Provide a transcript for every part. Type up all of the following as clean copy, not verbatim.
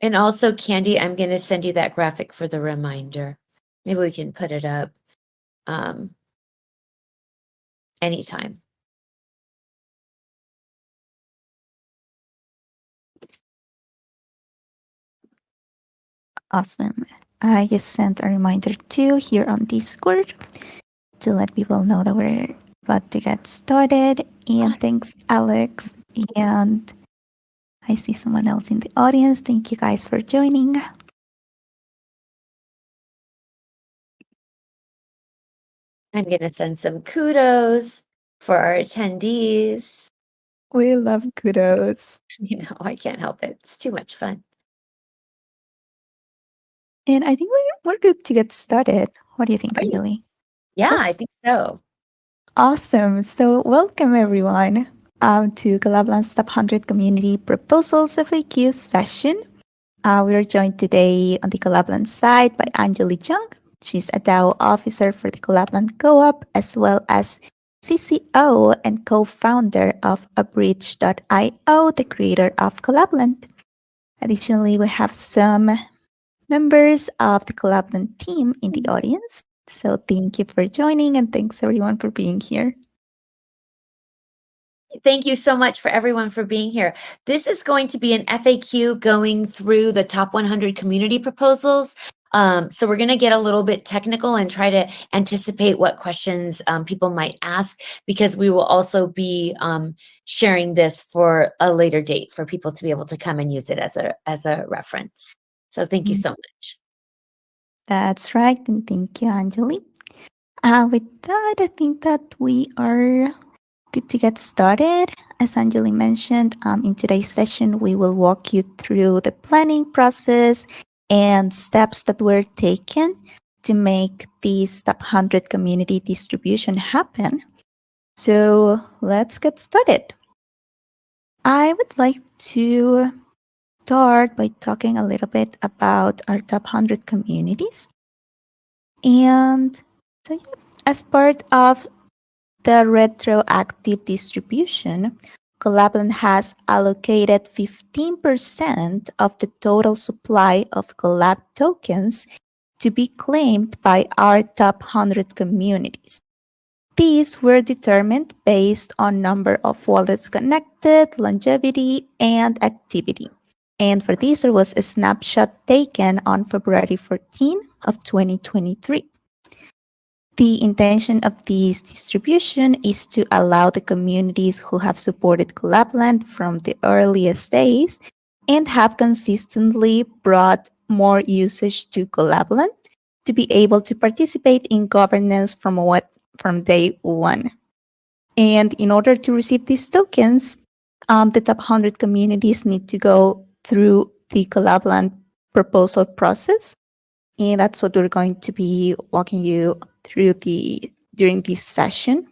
And also, Candy, I'm going to send you that graphic for the reminder. Maybe we can put it up um, anytime. Awesome. I just sent a reminder too here on Discord to let people know that we're about to get started. And thanks, Alex. And I see someone else in the audience. Thank you guys for joining. I'm going to send some kudos for our attendees. We love kudos. I can't help it. It's too much fun. And I think we're good to get started. What do you think, Anjali? Yeah, Yes. I think so. Awesome. So welcome everyone to Collabland's Top 100 Community Proposals FAQ session. We are joined today on the Collabland side by Anjali Jung. She's a DAO officer for the Collabland Co-op, as well as CCO and co-founder of Abridge.io, the creator of Collabland. Additionally, we have some members of the Collabland team in the audience. So thank you for joining and thanks everyone for being here. Thank you so much for everyone for being here. This is going to be an FAQ going through the top 100 community proposals. So we're going to get a little bit technical and try to anticipate what questions people might ask, because we will also be sharing this for a later date for people to be able to come and use it as a reference. So thank you so much. That's right. And thank you, Anjali. With that, I think that we are good to get started. As Anjali mentioned, in today's session, we will walk you through the planning process and steps that were taken to make this top 100 community distribution happen. So let's get started. I would like to start by talking a little bit about our top 100 communities. And so, as part of the retroactive distribution, Collabland has allocated 15% of the total supply of Collab tokens to be claimed by our top 100 communities. These were determined based on number of wallets connected, longevity, and activity. And for this, there was a snapshot taken on February 14 of 2023. The intention of this distribution is to allow the communities who have supported Collabland from the earliest days and have consistently brought more usage to Collabland to be able to participate in governance from day one. And in order to receive these tokens, the top 100 communities need to go through the Collabland proposal process. And that's what we're going to be walking you through during this session.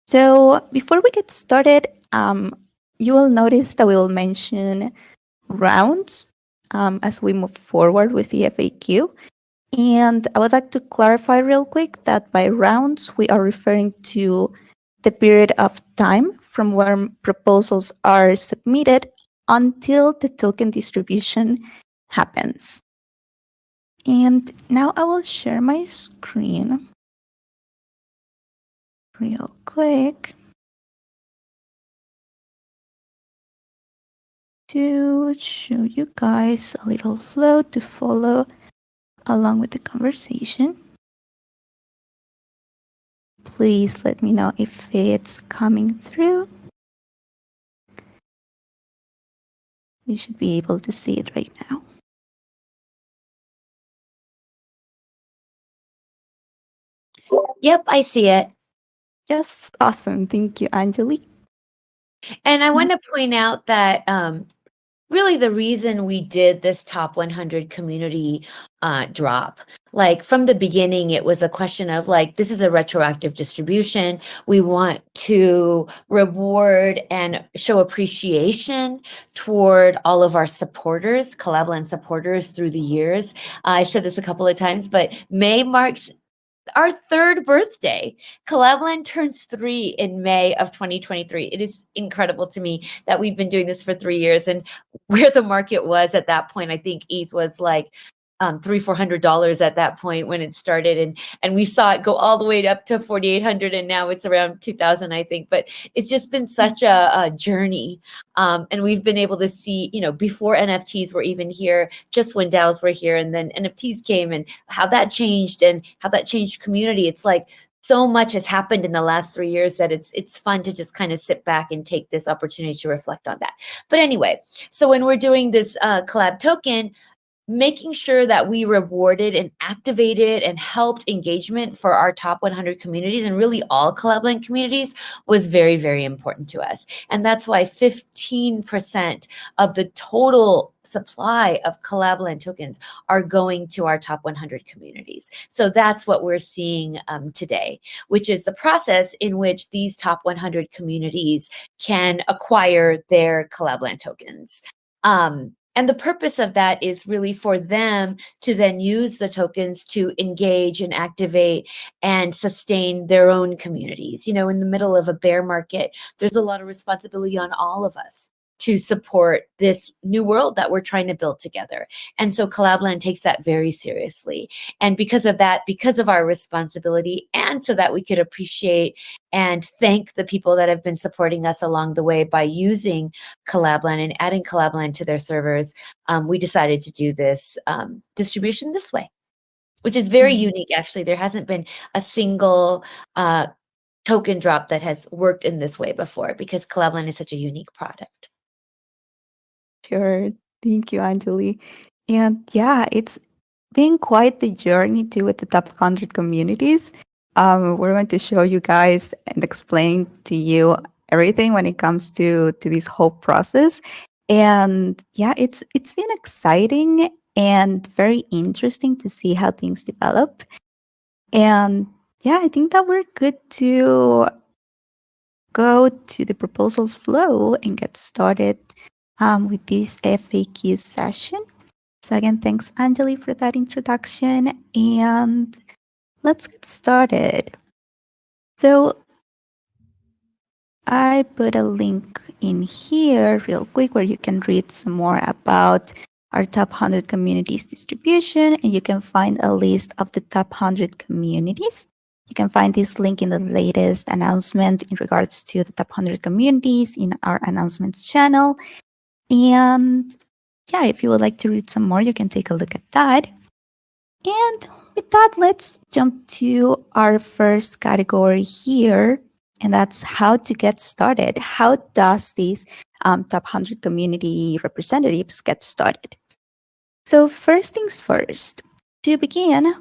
So before we get started, you will notice that we will mention rounds as we move forward with the FAQ. And I would like to clarify real quick that by rounds, we are referring to the period of time from when proposals are submitted until the token distribution happens. And now I will share my screen real quick to show you guys a little flow to follow along with the conversation. Please let me know if it's coming through. You should be able to see it right now. Yep, I see it. Yes, awesome. Thank you, Anjali. And I want to point out that really the reason we did this top 100 community drop, like from the beginning, it was a question of like, this is a retroactive distribution. We want to reward and show appreciation toward all of our supporters, Collabland supporters through the years. I've said this a couple of times, but May marks our third birthday. Collabland turns 3 in May of 2023. It is incredible to me that we've been doing this for 3 years, and where the market was at that point, I think ETH was like $300-400 at that point when it started, and we saw it go all the way up to 4,800, and now it's around 2,000, I think. But it's just been such a journey, and we've been able to see, before NFTs were even here, just when DAOs were here, and then NFTs came, and how that changed and how that changed community. It's like so much has happened in the last 3 years that it's fun to just kind of sit back and take this opportunity to reflect on that. But anyway, so when we're doing this collab token, making sure that we rewarded and activated and helped engagement for our top 100 communities, and really all Collabland communities, was very, very important to us. And that's why 15% of the total supply of Collabland tokens are going to our top 100 communities. So that's what we're seeing today, which is the process in which these top 100 communities can acquire their Collabland tokens. And the purpose of that is really for them to then use the tokens to engage and activate and sustain their own communities. In the middle of a bear market, there's a lot of responsibility on all of us to support this new world that we're trying to build together. And so Collabland takes that very seriously. And because of that, because of our responsibility, and so that we could appreciate and thank the people that have been supporting us along the way by using Collabland and adding Collabland to their servers, we decided to do this distribution this way, which is very unique. Actually, there hasn't been a single token drop that has worked in this way before, because Collabland is such a unique product. Sure. Thank you, Anjali. And yeah, it's been quite the journey too with the top 100 communities. We're going to show you guys and explain to you everything when it comes to this whole process. And yeah, it's been exciting and very interesting to see how things develop. And yeah, I think that we're good to go to the proposals flow and get started with this FAQ session. So again, thanks, Anjali, for that introduction. And let's get started. So I put a link in here real quick where you can read some more about our top 100 communities distribution, and you can find a list of the top 100 communities. You can find this link in the latest announcement in regards to the top 100 communities in our announcements channel. And yeah, if you would like to read some more, you can take a look at that. And with that, let's jump to our first category here, and that's how to get started. How does these top 100 community representatives get started? So first things first, to begin,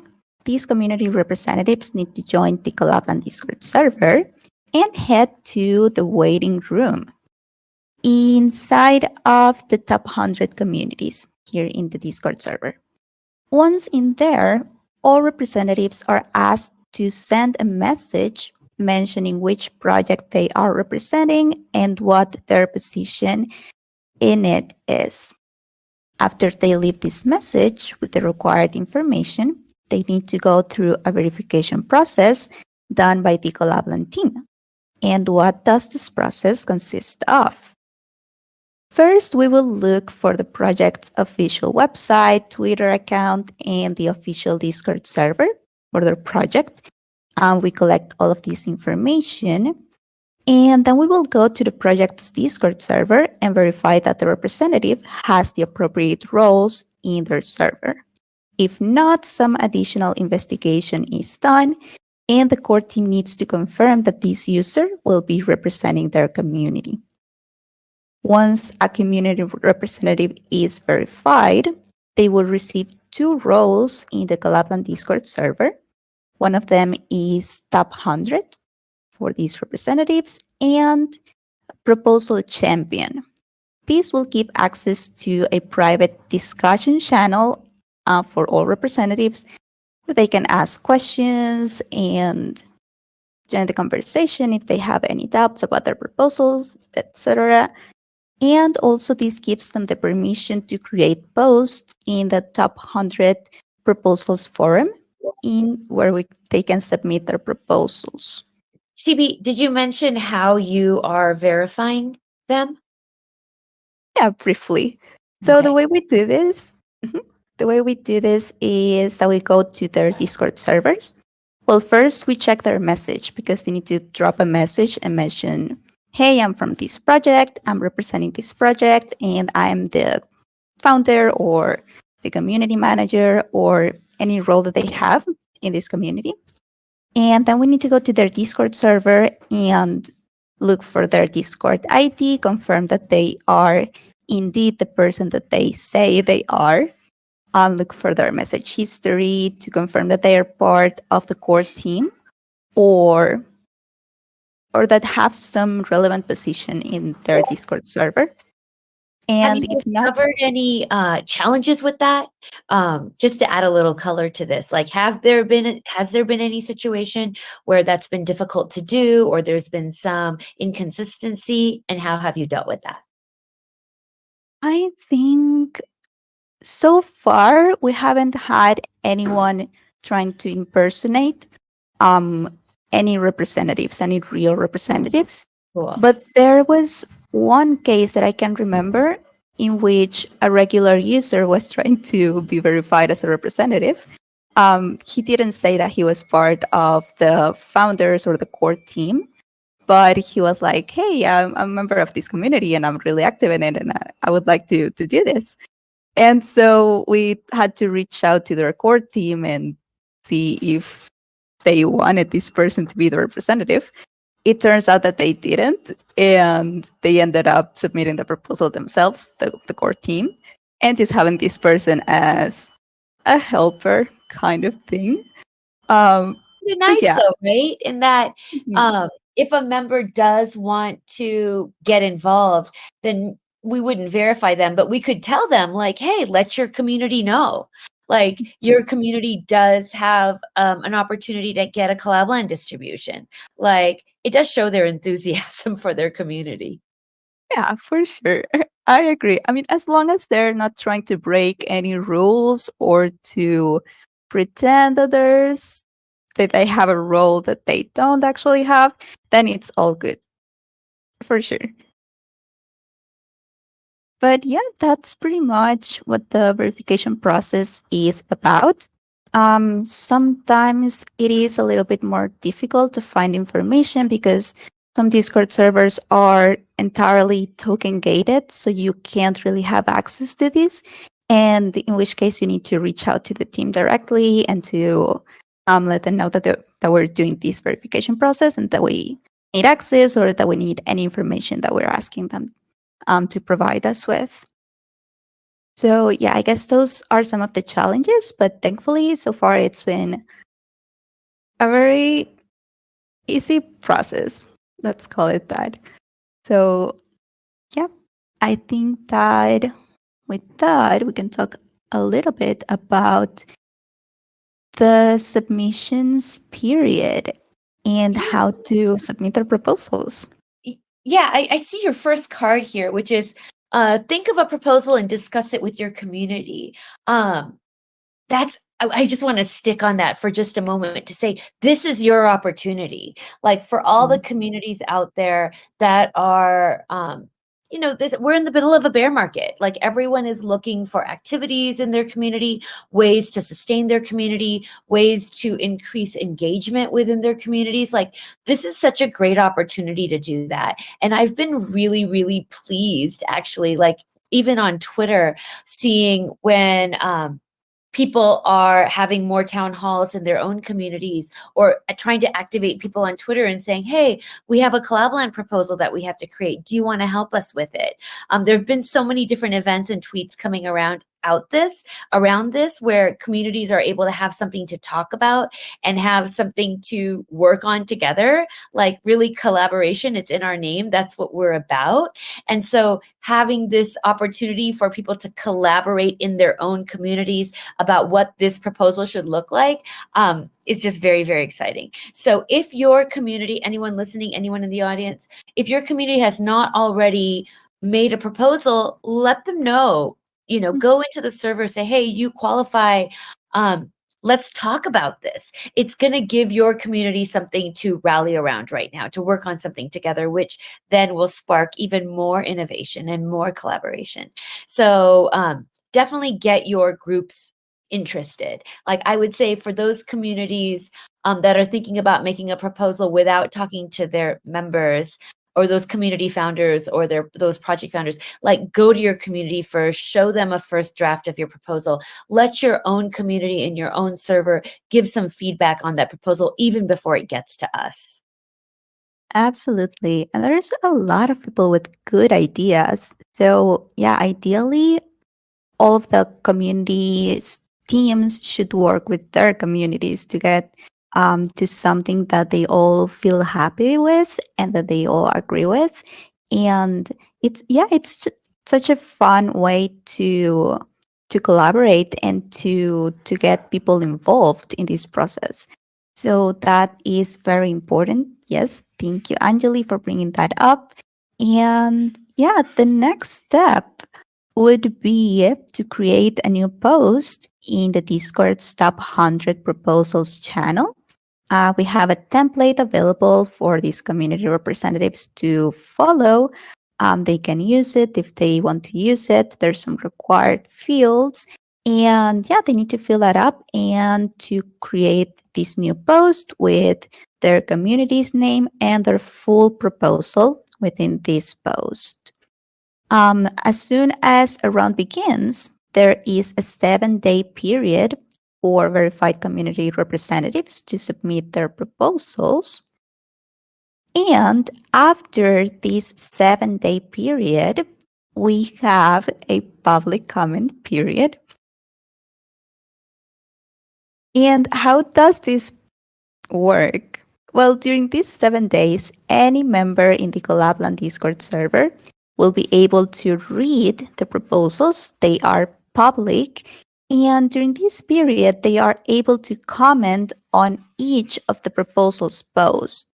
these community representatives need to join the Collabland Discord server and head to the waiting room inside of the top 100 communities here in the Discord server. Once in there, all representatives are asked to send a message mentioning which project they are representing and what their position in it is. After they leave this message with the required information, they need to go through a verification process done by the Collabland team. And what does this process consist of? First, we will look for the project's official website, Twitter account, and the official Discord server for their project. We collect all of this information, and then we will go to the project's Discord server and verify that the representative has the appropriate roles in their server. If not, some additional investigation is done, and the core team needs to confirm that this user will be representing their community. Once a community representative is verified, they will receive 2 roles in the Collabland Discord server. One of them is top 100 for these representatives and proposal champion. This will give access to a private discussion channel for all representatives where they can ask questions and join the conversation if they have any doubts about their proposals, etc. And also this gives them the permission to create posts in the top 100 proposals forum in where they can submit their proposals. Chibi, did you mention how you are verifying them? Yeah, briefly. So Okay. the way we do this, the way we do this is that we go to their Discord servers. Well, first we check their message because they need to drop a message and mention, "Hey, I'm from this project. I'm representing this project, and I'm the founder or the community manager or any role that they have in this community." And then we need to go to their Discord server and look for their Discord ID, confirm that they are indeed the person that they say they are. Look for their message history to confirm that they are part of the core team or that have some relevant position in their Discord server. Have And you if not, discovered any challenges with that? Just to add a little color to this, like has there been any situation where that's been difficult to do, or there's been some inconsistency, and how have you dealt with that? I think so far we haven't had anyone trying to impersonate um, any representatives, any real representatives. Cool. But there was one case that I can remember in which a regular user was trying to be verified as a representative. He didn't say that he was part of the founders or the core team, but he was like, "Hey, I'm a member of this community and I'm really active in it, and I would like to do this." And so we had to reach out to the core team and see if they wanted this person to be the representative. It turns out that they didn't, and they ended up submitting the proposal themselves, the core team, and just having this person as a helper kind of thing. Pretty But nice yeah. though, right? In that, Mhm. if a member does want to get involved, then we wouldn't verify them, but we could tell them like, "Hey, let your community know." Like your community does have an opportunity to get a collab land distribution. Like it does show their enthusiasm for their community. Yeah, for sure. I agree. I mean, as long as they're not trying to break any rules or to pretend that they have a role that they don't actually have, then it's all good. For sure. But yeah, that's pretty much what the verification process is about. Sometimes it is a little bit more difficult to find information because some Discord servers are entirely token gated, so you can't really have access to this. And in which case, you need to reach out to the team directly and to let them know that we're doing this verification process and that we need access or that we need any information that we're asking them to provide us with. So, yeah, I guess those are some of the challenges, but thankfully, so far, it's been a very easy process. Let's call it that. So, yeah, I think that with that, we can talk a little bit about the submissions period and how to submit their proposals. Yeah, I see your first card here, which is think of a proposal and discuss it with your community. Um, I just want to stick on that for just a moment to say this is your opportunity. Like for all the communities out there that are this we're in the middle of a bear market. Like everyone is looking for activities in their community, ways to sustain their community, ways to increase engagement within their communities. Like this is such a great opportunity to do that. And I've been really, really pleased actually, like even on Twitter, seeing when people are having more town halls in their own communities or trying to activate people on Twitter and saying, "Hey, we have a collab land proposal that we have to create. Do you want to help us with it?" There have been so many different events and tweets coming around this where communities are able to have something to talk about and have something to work on together, like really collaboration. It's in our name. That's what we're about. And so having this opportunity for people to collaborate in their own communities about what this proposal should look like is just very, very exciting. So if your community, anyone listening, anyone in the audience, if your community has not already made a proposal, let them know. Go into the server, say, "Hey, you qualify. let's talk about this. It's going to give your community something to rally around right now, to work on something together, which then will spark even more innovation and more collaboration. So definitely get your groups interested. Like I would say for those communities that are thinking about making a proposal without talking to their members, or those community founders or those project founders, like go to your community first, show them a first draft of your proposal, let your own community and your own server give some feedback on that proposal even before it gets to us. Absolutely. And there's a lot of people with good ideas. So, yeah, ideally, all of the communities teams should work with their communities to get to something that they all feel happy with and that they all agree with. And it's such a fun way to collaborate and to get people involved in this process. So that is very important. Yes, thank you, Anjali, for bringing that up. And yeah, the next step would be to create a new post in the Discord's Top 100 Proposals channel. We have a template available for these community representatives to follow. They can use it if they want to use it. There's some required fields. And yeah, they need to fill that up and to create this new post with their community's name and their full proposal within this post. As soon as a round begins, there is a 7-day period for verified community representatives to submit their proposals. And after this 7-day period, we have a public comment period. And how does this work? Well, during these 7 days, any member in the Collabland Discord server will be able to read the proposals. They are public. And during this period, they are able to comment on each of the proposals posts.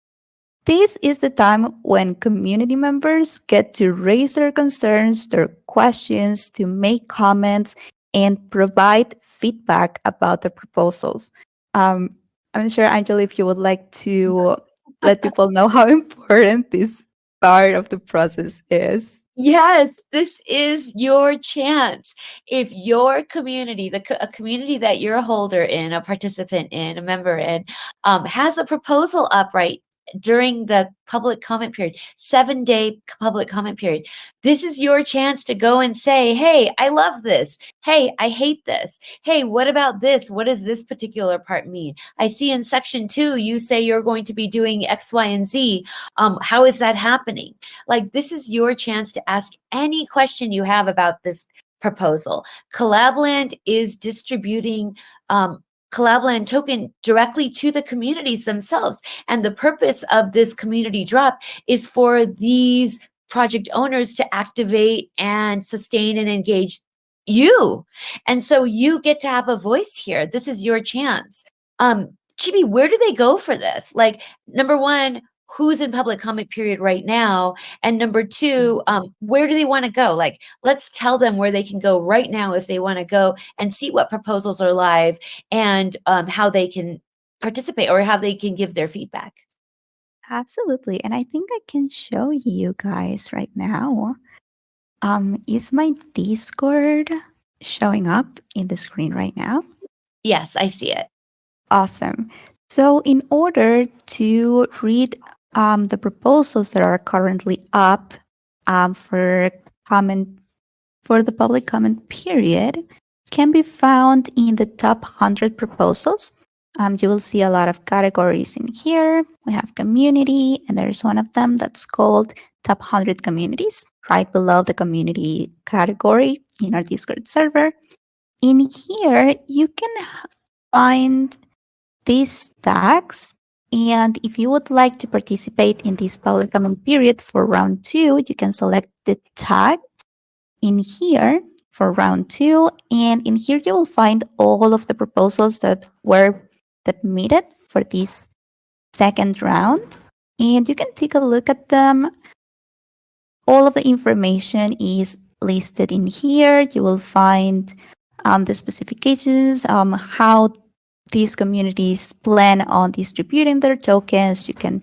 This is the time when community members get to raise their concerns, their questions, to make comments, and provide feedback about the proposals. I'm sure, Angela, if you would like to let people know how important this part of the process is. Yes, this is your chance. If your community, a community that you're a holder in, a participant in, a member in, has a proposal up right during the public comment period, 7-day public comment period, this is your chance to go and say, hey, I love this. Hey, I hate this. Hey, what about this? What does this particular part mean? I see in section 2, you say you're going to be doing X, Y, and Z. How is that happening? Like, this is your chance to ask any question you have about this proposal. Collabland is distributing Collabland token directly to the communities themselves. And the purpose of this community drop is for these project owners to activate and sustain and engage you. And so you get to have a voice here. This is your chance. Chibi, where do they go for this? Like, number one, who's in public comment period right now? And number two, where do they want to go? Like, let's tell them where they can go right now if they want to go and see what proposals are live and how they can participate or how they can give their feedback. Absolutely. And I think I can show you guys right now. Is my Discord showing up in the screen right now? Yes, I see it. Awesome. So in order to read the proposals that are currently up for the public comment period can be found in the top 100 proposals. You will see a lot of categories in here. We have community, and there's one of them that's called top 100 communities, right below the community category in our Discord server. In here, you can find these tags. And if you would like to participate in this public comment period for round 2, you can select the tag in here for round 2. And in here, you will find all of the proposals that were submitted for this second round. And you can take a look at them. All of the information is listed in here. You will find the specifications, how these communities plan on distributing their tokens. You can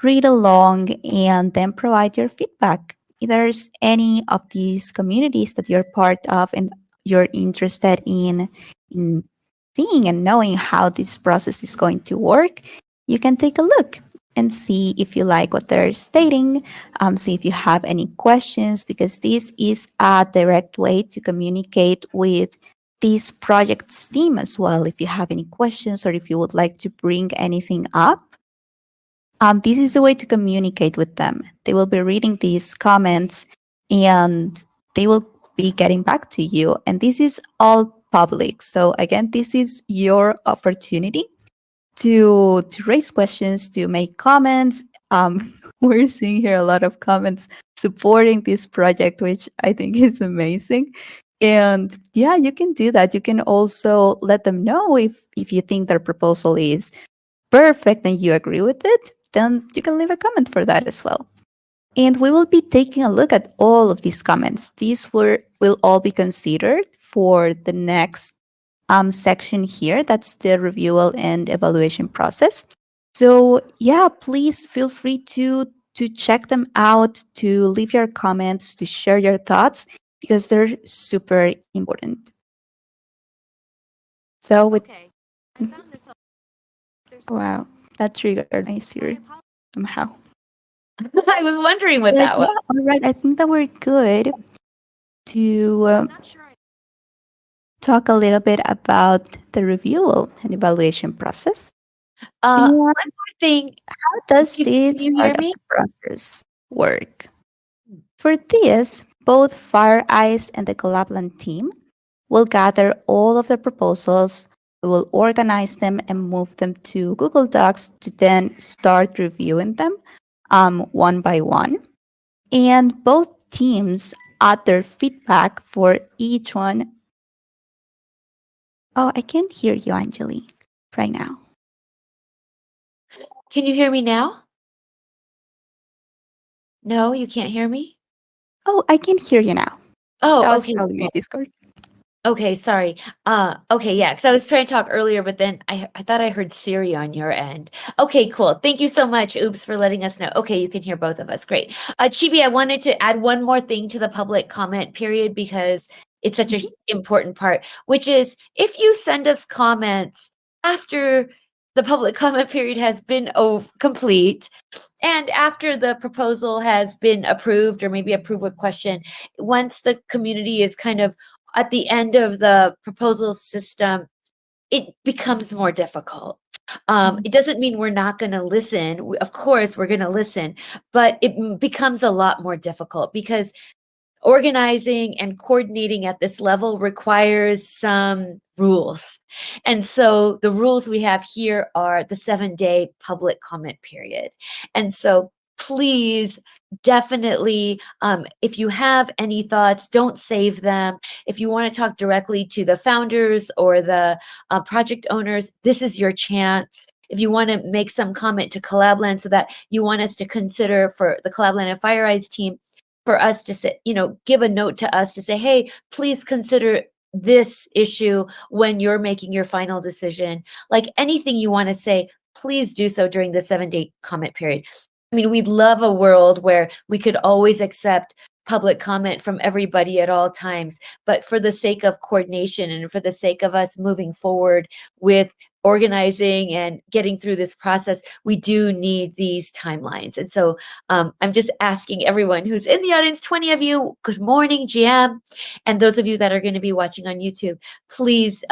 read along and then provide your feedback. If there's any of these communities that you're part of and you're interested in seeing and knowing how this process is going to work, you can take a look and see if you like what they're stating, see if you have any questions, because this is a direct way to communicate with this project's team as well. If you have any questions or if you would like to bring anything up, this is a way to communicate with them. They will be reading these comments and they will be getting back to you. And this is all public. So, again, this is your opportunity to raise questions, to make comments. We're seeing here a lot of comments supporting this project, which I think is amazing. And yeah, you can do that. You can also let them know if you think their proposal is perfect and you agree with it, then you can leave a comment for that as well. And we will be taking a look at all of these comments. These will all be considered for the next section here. That's the review and evaluation process. So yeah, please feel free to check them out, to leave your comments, to share your thoughts, because they're super important. So with Okay. I found this. wow, that triggered my Siri somehow. I was wondering what But that was. yeah, all right. I think that we're good to I'm not sure. talk a little bit about the review and evaluation process. And One more thing. how does Can this you hear part of me? the process work? For this, both Fire Eyes and the Collabland team will gather all of the proposals, we will organize them and move them to Google Docs to then start reviewing them one by one. And both teams add their feedback for each one. Oh, I can't hear you, Anjali, right now. Can you hear me now? No, you can't hear me? Oh, I can hear you now. Oh, That was okay. probably my Cool. Discord. Okay, sorry. Okay, yeah, because I was trying to talk earlier, but then I thought I heard Siri on your end. Okay, cool. Thank you so much, Oops, for letting us know. Okay, you can hear both of us. Great. Chibi, I wanted to add one more thing to the public comment period because it's such an important part, which is if you send us comments after the public comment period has been complete and after the proposal has been approved or maybe approved with question, once the community is kind of at the end of the proposal system, it becomes more difficult. It doesn't mean we're not going to listen. Of course, we're going to listen, but it becomes a lot more difficult because organizing and coordinating at this level requires some rules. And so the rules we have here are the 7-day public comment period. And so please definitely, if you have any thoughts, don't save them. If you want to talk directly to the founders or the project owners, this is your chance. If you want to make some comment to Collabland so that you want us to consider for the Collabland and FireEyes team, for us to say, give a note to us to say, hey, please consider this issue when you're making your final decision. Like anything you want to say, please do so during the 7-day comment period. I mean, we'd love a world where we could always accept public comment from everybody at all times. But for the sake of coordination and for the sake of us moving forward with organizing and getting through this process, we do need these timelines. And so I'm just asking everyone who's in the audience, 20 of you, good morning, GM. And those of you that are going to be watching on YouTube, please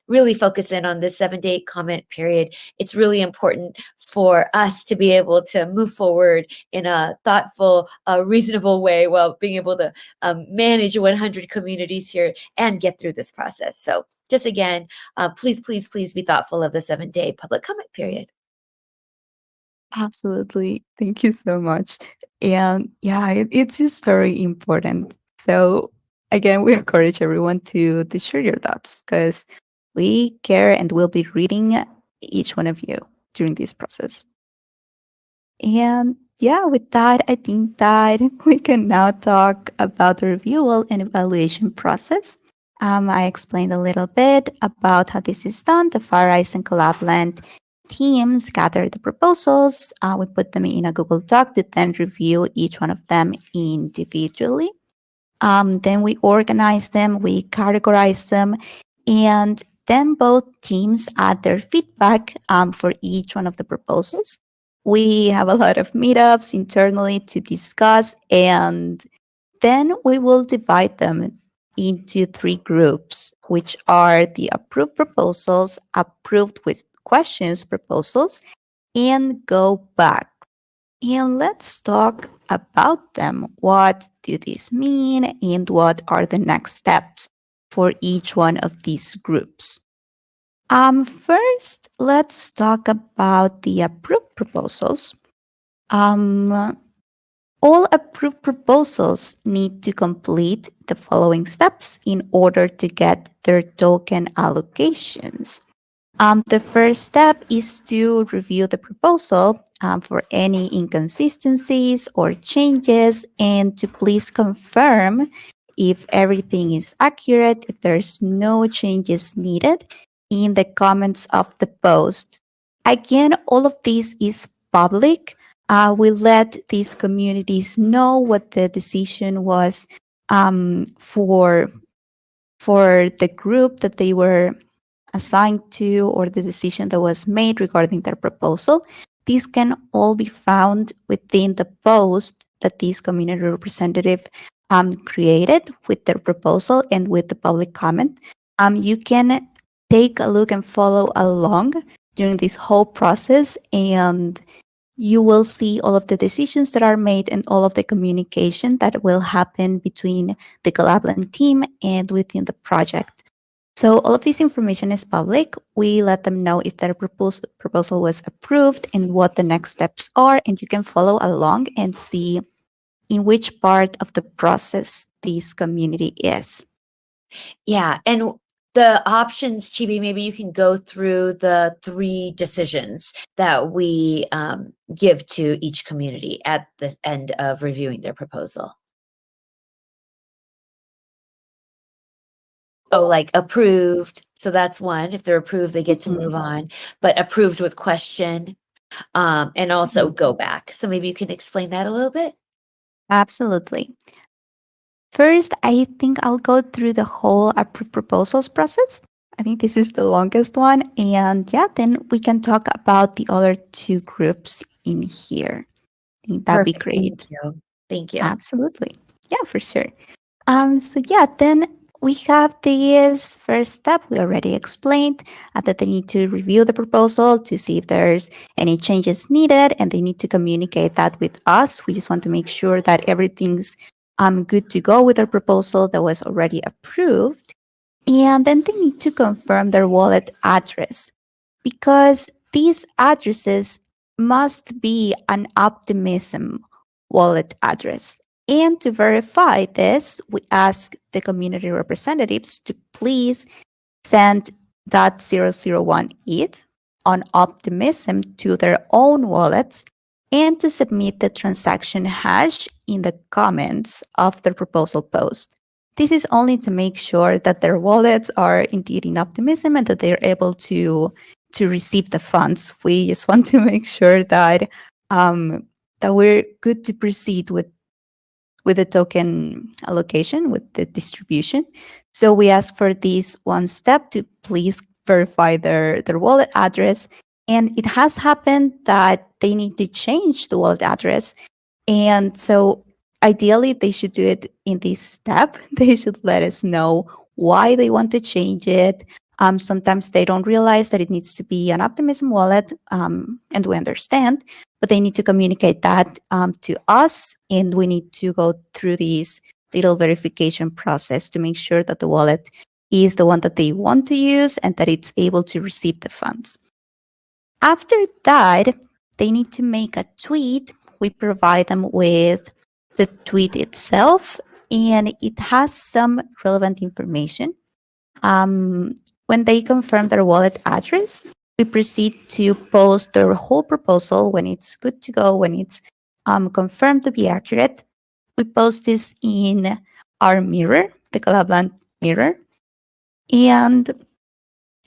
really focus in on this 7-day comment period. It's really important for us to be able to move forward in a thoughtful, reasonable way while being able to manage 100 communities here and get through this process. So just again, please, please, please be thoughtful of the 7-day public comment period. Absolutely. Thank you so much. And yeah, it's just very important. So again, we encourage everyone to share your thoughts because we care and will be reading each one of you during this process. And yeah, with that, I think that we can now talk about the review and evaluation process. I explained a little bit about how this is done. The FireEye and Collabland teams gather the proposals. We put them in a Google Doc to then review each one of them individually. Then we organize them, we categorize them, and then both teams add their feedback for each one of the proposals. We have a lot of meetups internally to discuss, and then we will divide them into 3 groups, which are the approved proposals, approved with questions proposals, and go back. And let's talk about them. What do these mean, and what are the next steps for each one of these groups? First, let's talk about the approved proposals. All approved proposals need to complete the following steps in order to get their token allocations. The first step is to review the proposal for any inconsistencies or changes, and to please confirm if everything is accurate, if there's no changes needed in the comments of the post. Again, all of this is public. We let these communities know what the decision was for the group that they were assigned to, or the decision that was made regarding their proposal. These can all be found within the post that this community representative created with their proposal and with the public comment. You can take a look and follow along during this whole process, and you will see all of the decisions that are made and all of the communication that will happen between the Collabland team and within the project. So all of this information is public. We let them know if their proposal was approved and what the next steps are, and you can follow along and see in which part of the process this community is. Yeah, and the options, Chibi, maybe you can go through the 3 decisions that we give to each community at the end of reviewing their proposal. Oh, like approved. So that's one. If they're approved, they get to move on. But approved with question, and also go back. So maybe you can explain that a little bit? Absolutely. First, I think I'll go through the whole approved proposals process. I think this is the longest one. And yeah, then we can talk about the other 2 groups in here. I think that'd be Perfect. great. Thank you. Absolutely. Yeah, for sure. So yeah, then we have this first step we already explained, that they need to review the proposal to see if there's any changes needed, and they need to communicate that with us. We just want to make sure that everything's good to go with their proposal that was already approved. And then they need to confirm their wallet address, because these addresses must be an Optimism wallet address. And to verify this, we ask the community representatives to please send .001 ETH on Optimism to their own wallets, and to submit the transaction hash in the comments of the proposal post. This is only to make sure that their wallets are indeed in Optimism and that they are able to receive the funds. We just want to make sure that that we're good to proceed with the token allocation, with the distribution. So we ask for this one step to please verify their wallet address. And it has happened that they need to change the wallet address. And so ideally, they should do it in this step. They should let us know why they want to change it. Sometimes they don't realize that it needs to be an Optimism wallet, and we understand, but they need to communicate that to us, and we need to go through this little verification process to make sure that the wallet is the one that they want to use and that it's able to receive the funds. After that, they need to make a tweet. We provide them with the tweet itself, and it has some relevant information. When they confirm their wallet address, we proceed to post their whole proposal when it's good to go, when it's confirmed to be accurate. We post this in our mirror, the Collabland mirror. And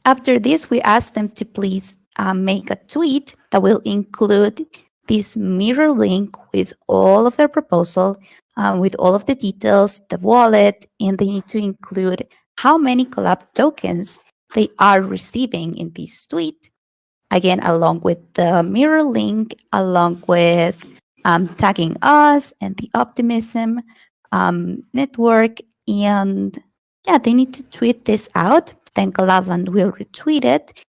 after this, we asked them to please make a tweet that will include this mirror link with all of their proposal, with all of the details, the wallet, and they need to include how many collab tokens they are receiving in this tweet. Again, along with the mirror link, along with tagging us and the Optimism network. And yeah, they need to tweet this out. Then Collabland will retweet it.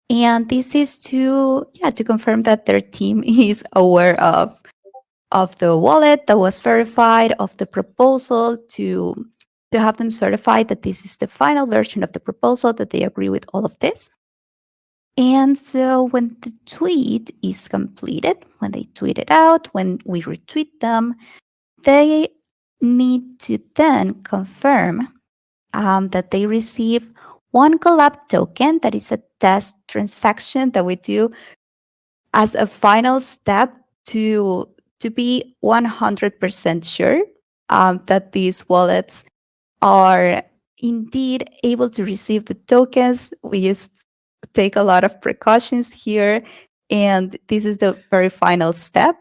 And this is to confirm that their team is aware of the wallet that was verified, of the proposal, to have them certified that this is the final version of the proposal, that they agree with all of this. And so when the tweet is completed, when they tweet it out, when we retweet them, they need to then confirm that they receive one collab token. That is a test transaction that we do as a final step to be 100% sure that these wallets are indeed able to receive the tokens. We just take a lot of precautions here, and this is the very final step.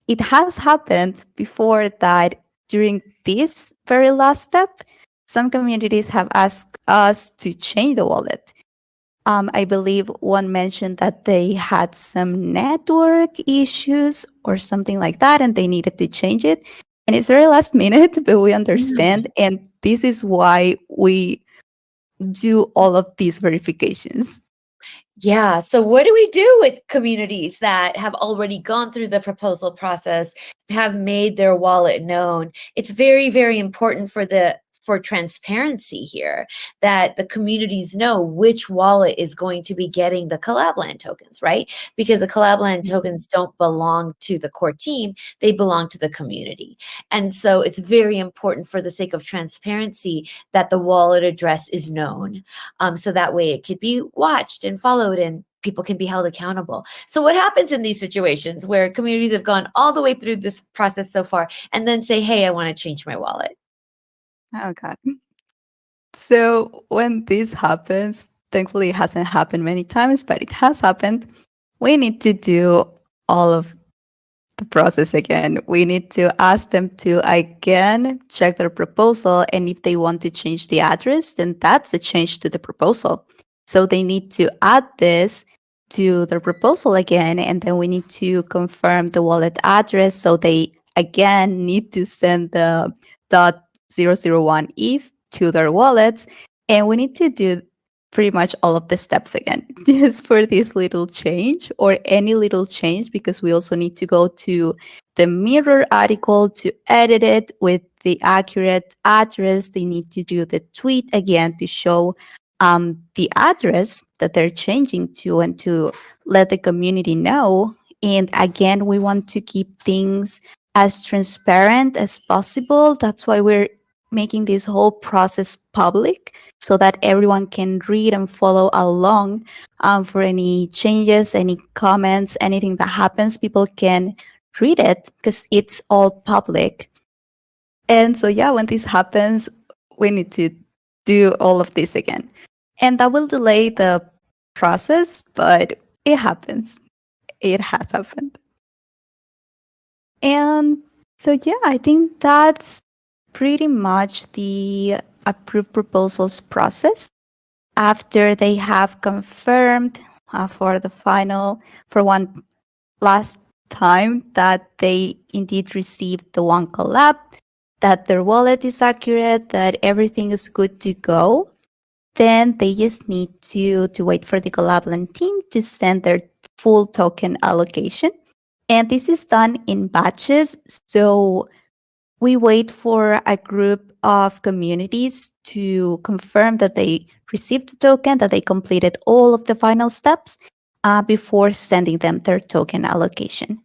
It has happened before that during this very last step, some communities have asked us to change the wallet. I believe one mentioned that they had some network issues or something like that, and they needed to change it. And it's very last minute, but we understand. And this is why we do all of these verifications. Yeah. So, what do we do with communities that have already gone through the proposal process, have made their wallet known? It's very, very important for transparency here that the communities know which wallet is going to be getting the Collabland tokens, right? Because the Collabland tokens don't belong to the core team, they belong to the community. And so it's very important for the sake of transparency that the wallet address is known. So that way it could be watched and followed and people can be held accountable. So what happens in these situations where communities have gone all the way through this process so far and then say, hey, I want to change my wallet? Oh, God. So when this happens, thankfully it hasn't happened many times, but it has happened. We need to do all of the process again. We need to ask them to again check their proposal. And if they want to change the address, then that's a change to the proposal. So they need to add this to their proposal again. And then we need to confirm the wallet address. So they again need to send the .001 ETH to their wallets. And we need to do pretty much all of the steps again just for this little change or any little change, because we also need to go to the mirror article to edit it with the accurate address. They need to do the tweet again to show the address that they're changing to and to let the community know. And again, we want to keep things as transparent as possible. That's why we're making this whole process public, so that everyone can read and follow along for any changes, any comments, anything that happens. People can read it because it's all public. And so, yeah, when this happens, we need to do all of this again. And that will delay the process, but it happens. It has happened. And so, yeah, I think that's pretty much the approved proposals process. After they have confirmed for one last time that they indeed received the one collab, that their wallet is accurate, that everything is good to go, then they just need to wait for the Collabland team to send their full token allocation. And this is done in batches. So we wait for a group of communities to confirm that they received the token, that they completed all of the final steps before sending them their token allocation.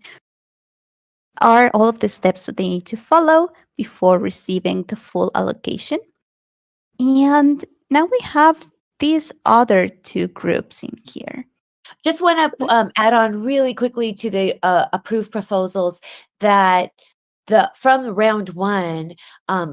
Are all of the steps that they need to follow before receiving the full allocation. And now we have these other two groups in here. Just want to add on really quickly to the approved proposals that from round one,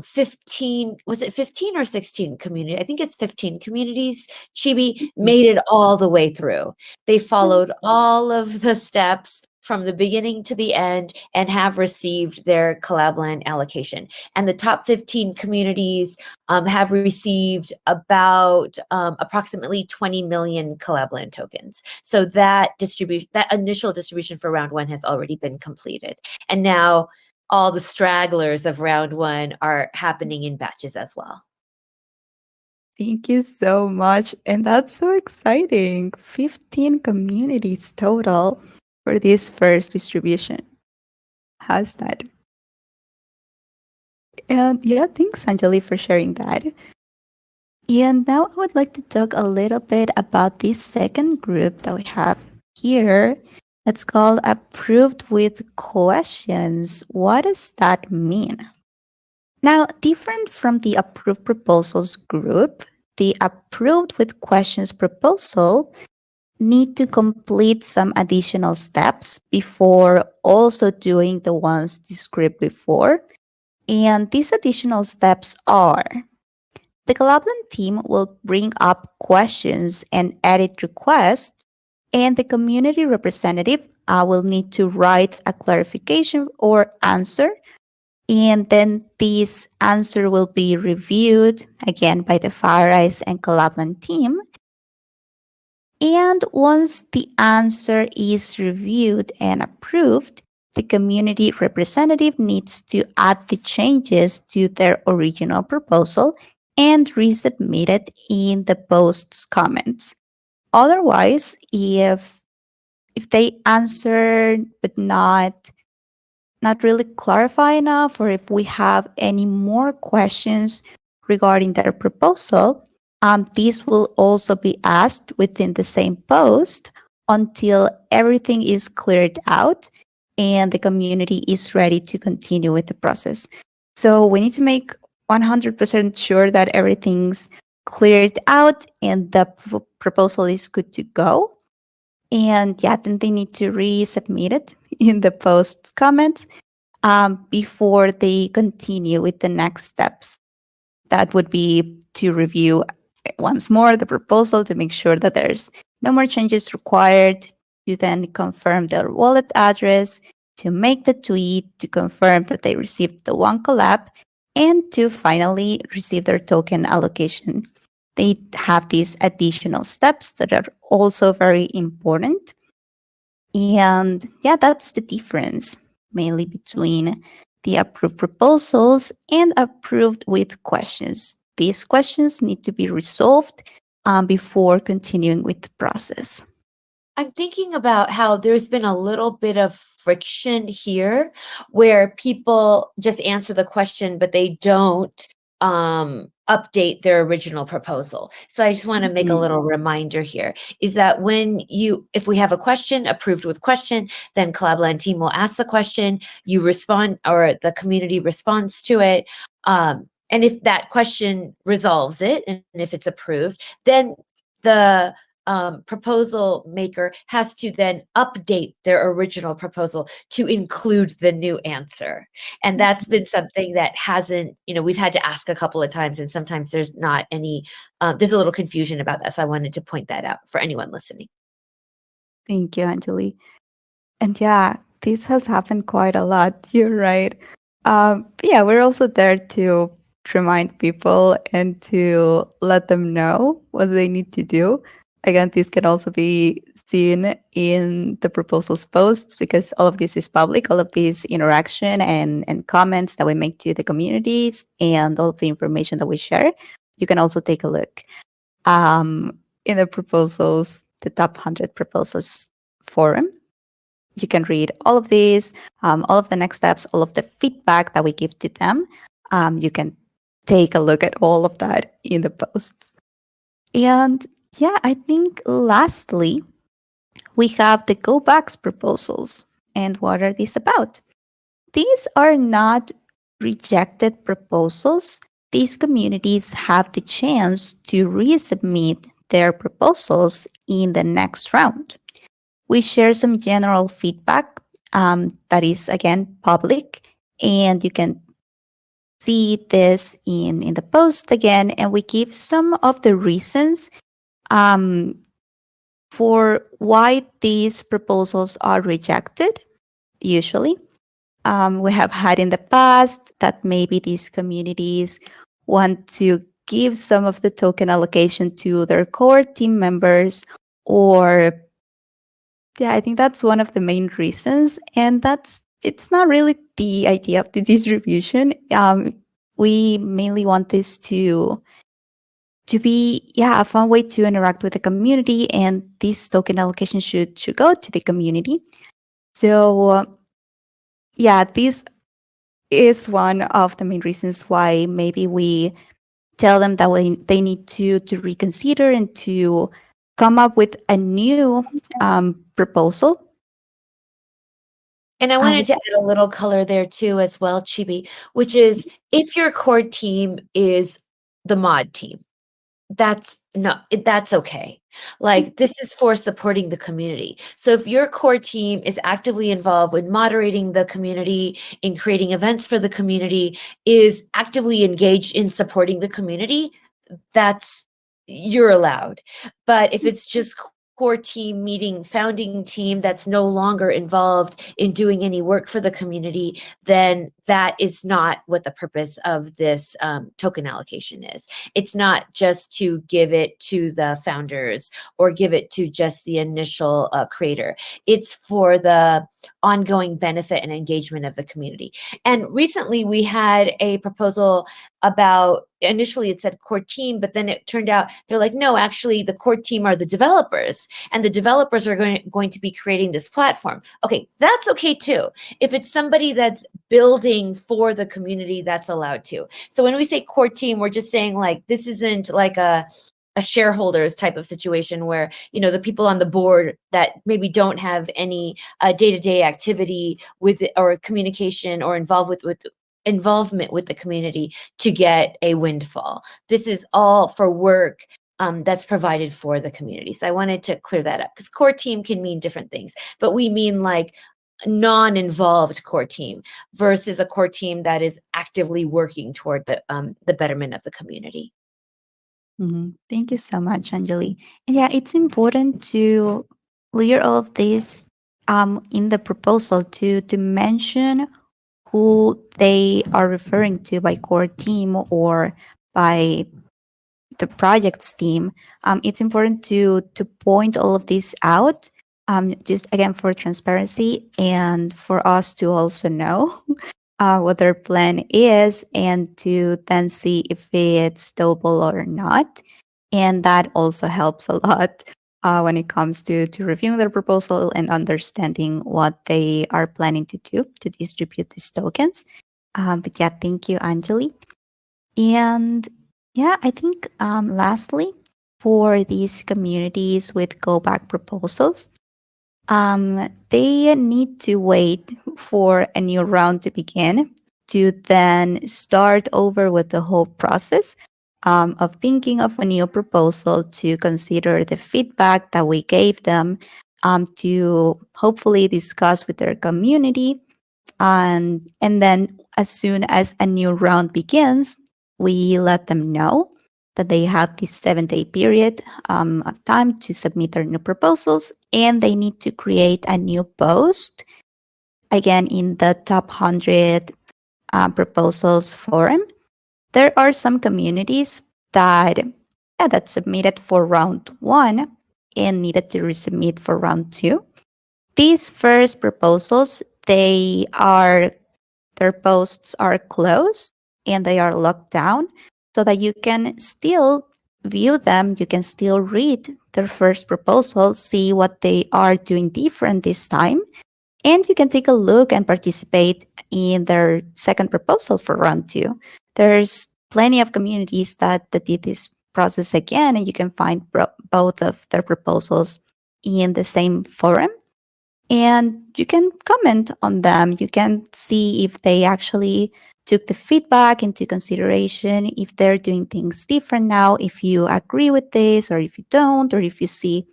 15, was it 15 or 16 community? I think it's 15 communities, Chibi, made it all the way through. They followed all of the steps from the beginning to the end and have received their CollabLand allocation. And the top 15 communities have received about approximately 20 million CollabLand tokens. So that initial distribution for round one has already been completed. And now all the stragglers of round one are happening in batches as well. Thank you so much. And that's so exciting. 15 communities total for this first distribution. How's that? And yeah, thanks, Anjali, for sharing that. And now I would like to talk a little bit about this second group that we have here. It's called Approved with Questions. What does that mean? Now, different from the Approved Proposals group, the Approved with Questions proposal need to complete some additional steps before also doing the ones described before. And these additional steps are: the CollabLand team will bring up questions and edit requests, and the community representative will need to write a clarification or answer. And then this answer will be reviewed again by the FireEye and CollabLand team. And once the answer is reviewed and approved, the community representative needs to add the changes to their original proposal and resubmit it in the post's comments. Otherwise, if they answer but not really clarify enough, or if we have any more questions regarding their proposal, this will also be asked within the same post until everything is cleared out and the community is ready to continue with the process. So we need to make 100% sure that everything's cleared out and the proposal is good to go. And yeah, then they need to resubmit it in the post's comments before they continue with the next steps. That would be to review once more the proposal to make sure that there's no more changes required, to then confirm their wallet address, to make the tweet, to confirm that they received the one collab, and to finally receive their token allocation. They have these additional steps that are also very important. And yeah, that's the difference mainly between the approved proposals and approved with questions. These questions need to be resolved before continuing with the process. I'm thinking about how there's been a little bit of friction here where people just answer the question, but they don't update their original proposal. So I just want to make a little reminder here is that if we have a question approved with question, then CollabLand team will ask the question, you respond, or the community responds to it. And if that question resolves it, and if it's approved, then the proposal maker has to then update their original proposal to include the new answer. And that's been something that hasn't, we've had to ask a couple of times, and sometimes there's not any, there's a little confusion about that. So I wanted to point that out for anyone listening. Thank you, Anjali. And yeah, this has happened quite a lot. You're right. But yeah, we're also there to remind people and to let them know what they need to do. Again, this can also be seen in the proposals posts because all of this is public, all of this interaction and comments that we make to the communities and all of the information that we share. You can also take a look in the proposals, the top 100 proposals forum. You can read all of these, all of the next steps, all of the feedback that we give to them. You can take a look at all of that in the posts. And yeah, I think lastly, we have the go backs proposals. And what are these about? These are not rejected proposals. These communities have the chance to resubmit their proposals in the next round. We share some general feedback that is, again, public, And you can see this in the post again, and we give some of the reasons for why these proposals are rejected, usually. We have had in the past that maybe these communities want to give some of the token allocation to their core team members, or yeah, I think that's one of the main reasons. And it's not really the idea of the distribution. We mainly want this to be a fun way to interact with the community, and this token allocation should go to the community. So this is one of the main reasons why maybe we tell them that they need to reconsider and to come up with a new proposal. And I wanted to add a little color there too as well, Chibi, which is if your core team is the mod team, that's okay. Like, this is for supporting the community. So if your core team is actively involved with moderating the community, in creating events for the community, is actively engaged in supporting the community, you're allowed. But if it's just core team meeting, founding team that's no longer involved in doing any work for the community, then that is not what the purpose of this token allocation is. It's not just to give it to the founders or give it to just the initial creator. It's for the ongoing benefit and engagement of the community. And recently we had a proposal about, initially it said core team, but then it turned out they're like, no, actually the core team are the developers, and the developers are going to be creating this platform. Okay, that's okay too. If it's somebody that's building for the community, that's allowed too. So when we say core team, we're just saying, like, this isn't like a shareholders type of situation where, the people on the board that maybe don't have any day-to-day activity with or communication or involvement with the community to get a windfall. This is all for work that's provided for the community. So I wanted to clear that up, because core team can mean different things, but we mean like non-involved core team versus a core team that is actively working toward the betterment of the community. Thank you so much, Anjali. And yeah, it's important to clear all of this in the proposal to mention who they are referring to by core team or by the project's team. It's important to point all of this out, just again for transparency and for us to also know what their plan is, and to then see if it's doable or not. And that also helps a lot when it comes to reviewing their proposal and understanding what they are planning to do to distribute these tokens. But yeah, thank you, Anjali. And yeah, I think lastly, for these communities with go back proposals, they need to wait for a new round to begin to then start over with the whole process of thinking of a new proposal, to consider the feedback that we gave them, to hopefully discuss with their community. And then as soon as a new round begins, we let them know that they have this 7-day period of time to submit their new proposals, and they need to create a new post, again, in the top 100 proposals forum. There are some communities that submitted for round 1 and needed to resubmit for round 2. These first proposals, their posts are closed and they are locked down, so that you can still view them. You can still read their first proposal, see what they are doing different this time, and you can take a look and participate in their second proposal for round 2. There's plenty of communities that did this process again, and you can find both of their proposals in the same forum. And you can comment on them. You can see if they actually took the feedback into consideration, if they're doing things different now, if you agree with this, or if you don't, or if you see,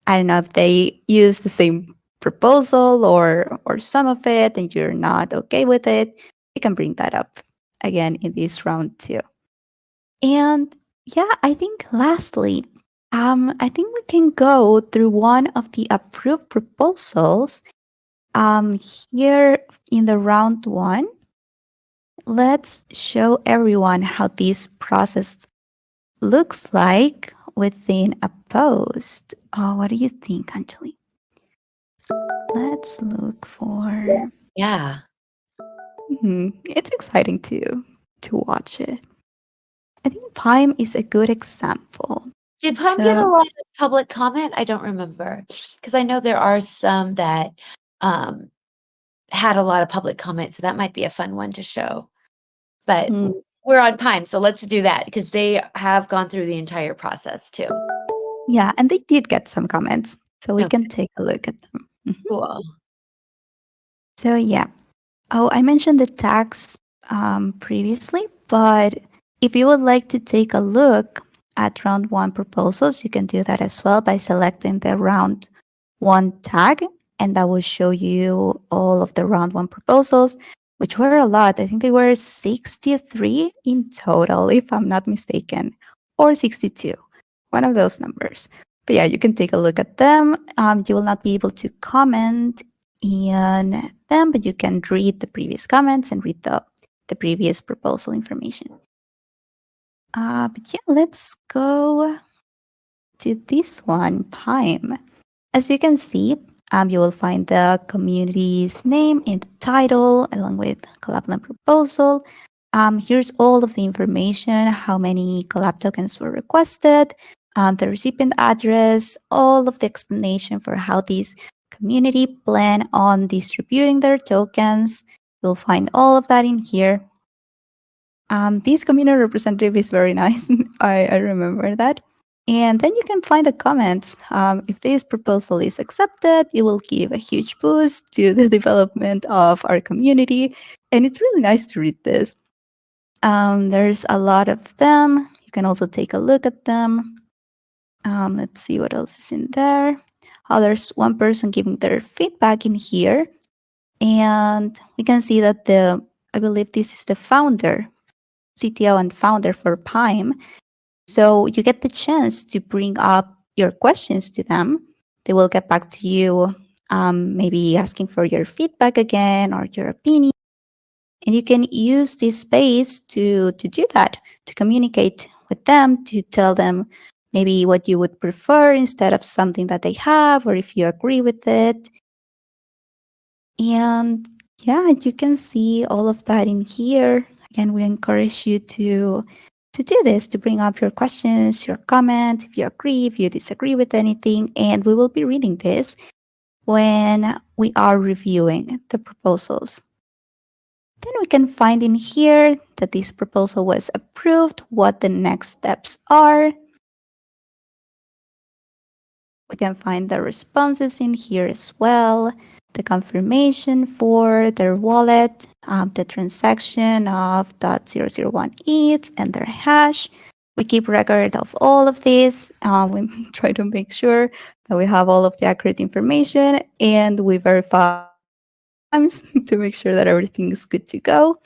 I don't know, if they use the same proposal or some of it and you're not okay with it, you can bring that up again in this round too. And yeah, I think lastly, I think we can go through one of the approved proposals. Here in the round one, let's show everyone how this process looks like within a post. Oh, what do you think, Anjali? Let's look for. Yeah. It's exciting to watch it. I think Pime is a good example. Did Pime get a So lot of public comment? I don't remember because I know there are some that had a lot of public comment, so that might be a fun one to show. But mm, we're on Pime, so let's do that because they have gone through the entire process too. yeah, and they did get some comments, so we Okay. can take a look at them. Cool. So yeah. Oh, I mentioned the tags previously, but if you would like to take a look at round one proposals, you can do that as well by selecting the round one tag, and that will show you all of the round one proposals, which were a lot. I think they were 63 in total, if I'm not mistaken, or 62, one of those numbers. But yeah, you can take a look at them. You will not be able to comment in them, but you can read the previous comments and read the previous proposal information. But yeah, let's go to this one, Pime. As you can see, you will find the community's name in the title along with collab land proposal. Here's all of the information, how many collab tokens were requested, the recipient address, all of the explanation for how this community plan on distributing their tokens. You'll find all of that in here. This community representative is very nice. I remember that. And then you can find the comments. If this proposal is accepted, it will give a huge boost to the development of our community. And it's really nice to read this. There's a lot of them. You can also take a look at them. Let's see what else is in there. Oh, there's one person giving their feedback in here. And we can see that I believe this is the founder, CTO and founder for Pime. So you get the chance to bring up your questions to them. They will get back to you, maybe asking for your feedback again or your opinion. And you can use this space to do that, to communicate with them, to tell them maybe what you would prefer instead of something that they have, or if you agree with it. And yeah, you can see all of that in here. Again, we encourage you to do this, to bring up your questions, your comments, if you agree, if you disagree with anything. And we will be reading this when we are reviewing the proposals. Then we can find in here that this proposal was approved, what the next steps are. We can find the responses in here as well, the confirmation for their wallet, the transaction of .001 ETH and their hash. We keep record of all of this. We try to make sure that we have all of the accurate information, and we verify to make sure that everything is good to go.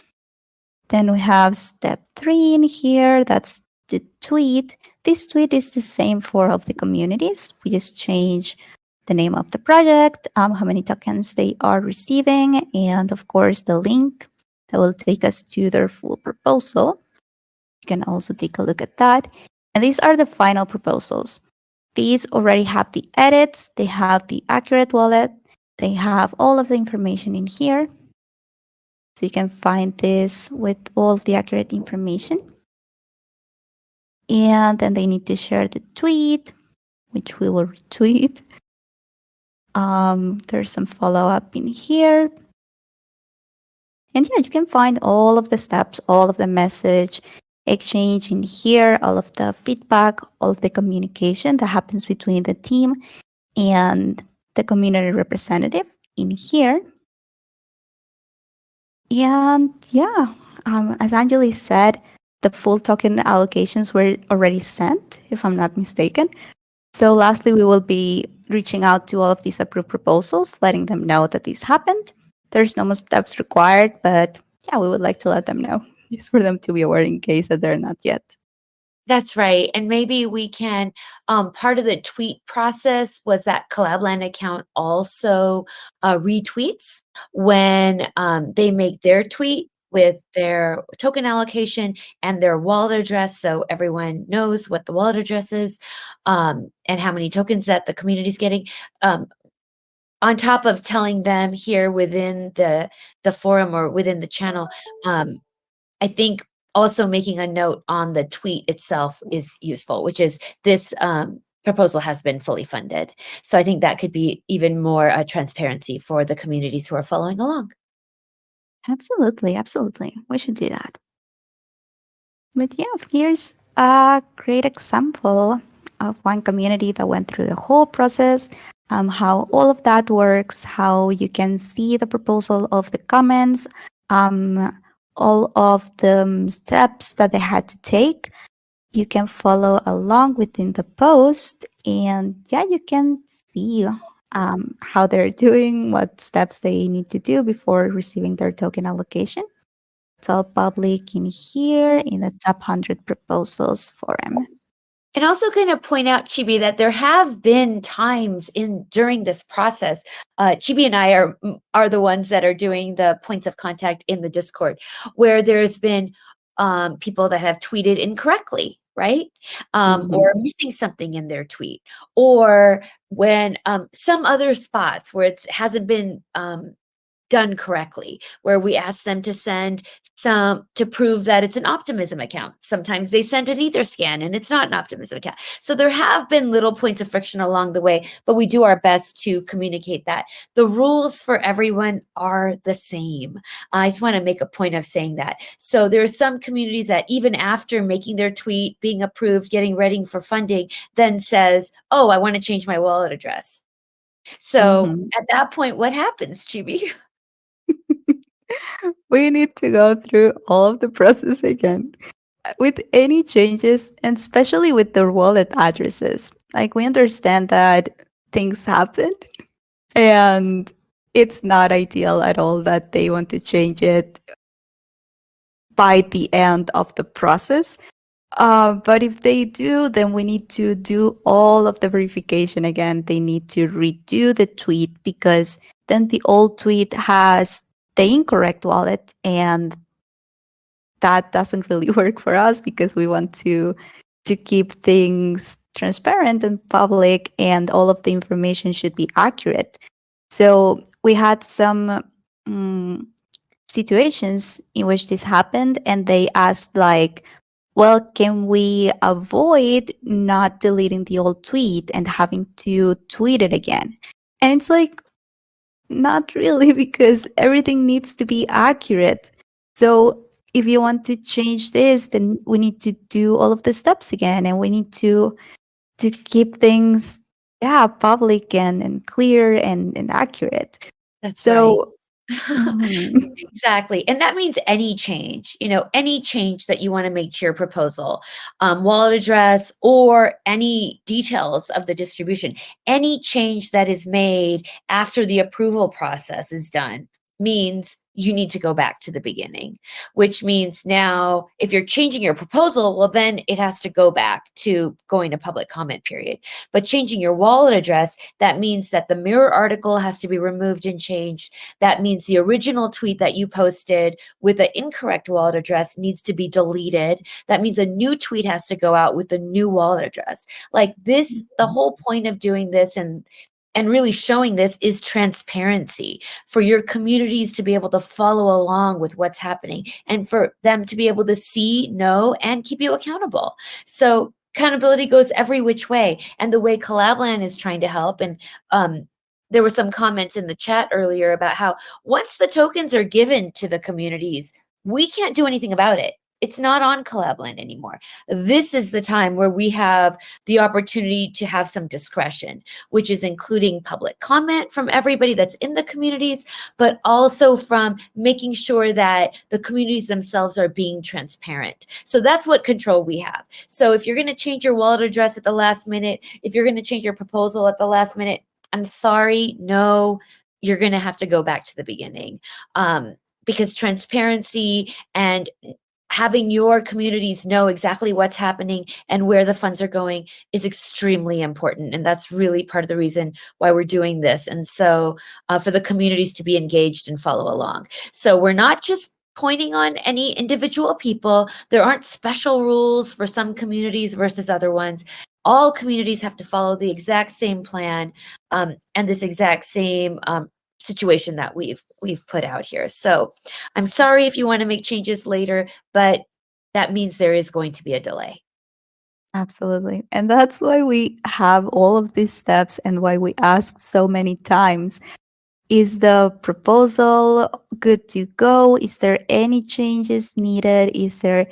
Then we have step 3 in here. That's the tweet. This tweet is the same for all of the communities. We just change the name of the project, how many tokens they are receiving, and of course the link that will take us to their full proposal. You can also take a look at that. And these are the final proposals. These already have the edits, they have the accurate wallet, they have all of the information in here. So you can find this with all of the accurate information. And then they need to share the tweet, which we will retweet. There's some follow-up in here. And yeah, you can find all of the steps, all of the message exchange in here, all of the feedback, all of the communication that happens between the team and the community representative in here. And yeah, as Anjali said, the full token allocations were already sent, if I'm not mistaken. So lastly, we will be reaching out to all of these approved proposals, letting them know that this happened. There's no more steps required, but yeah, we would like to let them know just for them to be aware in case that they're not yet. That's right. And maybe we can, part of the tweet process was that Collabland account also retweets when they make their tweet with their token allocation and their wallet address. So everyone knows what the wallet address is and how many tokens that the community is getting. On top of telling them here within the forum or within the channel, I think also making a note on the tweet itself is useful, which is this proposal has been fully funded. So I think that could be even more transparency for the communities who are following along. Absolutely, absolutely. We should do that. But yeah, here's a great example of one community that went through the whole process, how all of that works, how you can see the proposal of the comments, all of the steps that they had to take. You can follow along within the post, and yeah, you can see how they're doing, what steps they need to do before receiving their token allocation. It's all public in here in the top 100 proposals forum. And also kind of point out, Chibi, that there have been times during this process. Chibi and I are the ones that are doing the points of contact in the Discord, where there's been people that have tweeted incorrectly, right? Or missing something in their tweet, or when some other spots where it hasn't been done correctly, where we ask them to send some to prove that it's an Optimism account. Sometimes they send an Etherscan and it's not an Optimism account. So there have been little points of friction along the way, but we do our best to communicate that. The rules for everyone are the same. I just want to make a point of saying that. So there are some communities that even after making their tweet, being approved, getting ready for funding, then says, oh, I want to change my wallet address. So at that point, what happens, Chibi? We need to go through all of the process again with any changes, and especially with their wallet addresses. Like, we understand that things happen and it's not ideal at all that they want to change it by the end of the process. But if they do, then we need to do all of the verification again. They need to redo the tweet because then the old tweet has the incorrect wallet, and that doesn't really work for us because we want to keep things transparent and public, and all of the information should be accurate. So we had some situations in which this happened, and they asked like, well, can we avoid not deleting the old tweet and having to tweet it again? And it's like, not really, because everything needs to be accurate. So if you want to change this, then we need to do all of the steps again, and we need to keep things public and clear and accurate. That's So right. Exactly. And that means any change, any change that you want to make to your proposal, wallet address, or any details of the distribution, any change that is made after the approval process is done means you need to go back to the beginning, which means now if you're changing your proposal, well, then it has to go back to going to public comment period. But changing your wallet address, that means that the mirror article has to be removed and changed. That means the original tweet that you posted with the incorrect wallet address needs to be deleted. That means a new tweet has to go out with the new wallet address. Like this, the whole point of doing this and really showing this is transparency for your communities to be able to follow along with what's happening and for them to be able to see, know, and keep you accountable. So accountability goes every which way. And the way Collabland is trying to help, and there were some comments in the chat earlier about how once the tokens are given to the communities, we can't do anything about it. it's not on Collabland anymore. This is the time where we have the opportunity to have some discretion, which is including public comment from everybody that's in the communities, but also from making sure that the communities themselves are being transparent. So that's what control we have. So if you're going to change your wallet address at the last minute, if you're going to change your proposal at the last minute, I'm sorry, no, you're going to have to go back to the beginning. Because transparency and having your communities know exactly what's happening and where the funds are going is extremely important. And that's really part of the reason why we're doing this. And so for the communities to be engaged and follow along. So we're not just pointing on any individual people. There aren't special rules for some communities versus other ones. All communities have to follow the exact same plan and this exact same situation that we've put out here. So I'm sorry if you want to make changes later, but that means there is going to be a delay. Absolutely. And that's why we have all of these steps and why we ask so many times. Is the proposal good to go? Is there any changes needed? Is there